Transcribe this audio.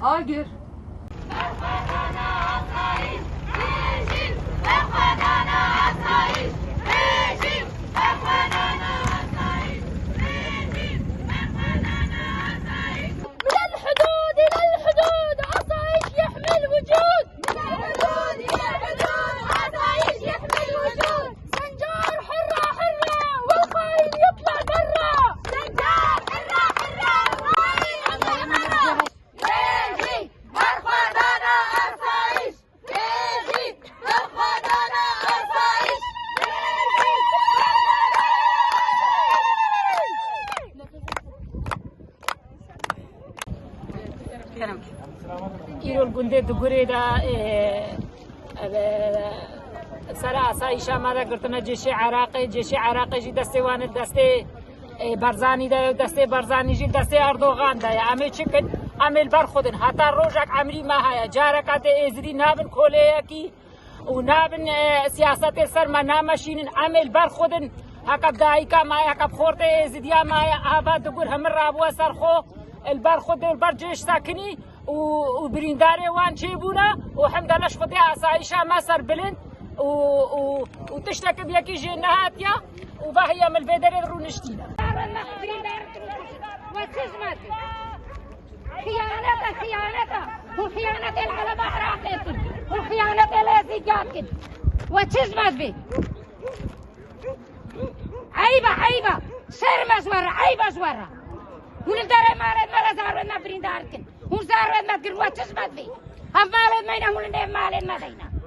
آگر ایرول گنده دگوری دا سر آسایش آماده کردن جیش عراقی جی دسته وان دسته برزانی دا دسته برزانی جی دسته اردوغان دا امی چکن امیل بر خودن حتی روزک عمری ما هیا جارکات ازری نابن کوله کی و نابن سیاست سر ما نامشینن امیل بر خودن هکب دایکا مایا هکب خورده ازدیا مایا آباد دگور همر رابوا سر خو البر خود البر جيش ساكني وبرينداري وان شيبونا وحمد الله شفتي عصايشة ما صار بلند وتشتكي بيكي جنهاتيا وباهي من البدر رونشتينا خيانة وخيانة العلماء راقيتن وخيانة الازيجاتن وتشزمت بي عيبة سر مزورة عيبة زورة ولدار مالد زارنا برينداركن ونزارنا قروة تزمت بي هم مالد مينا ولدار مالد ما دينا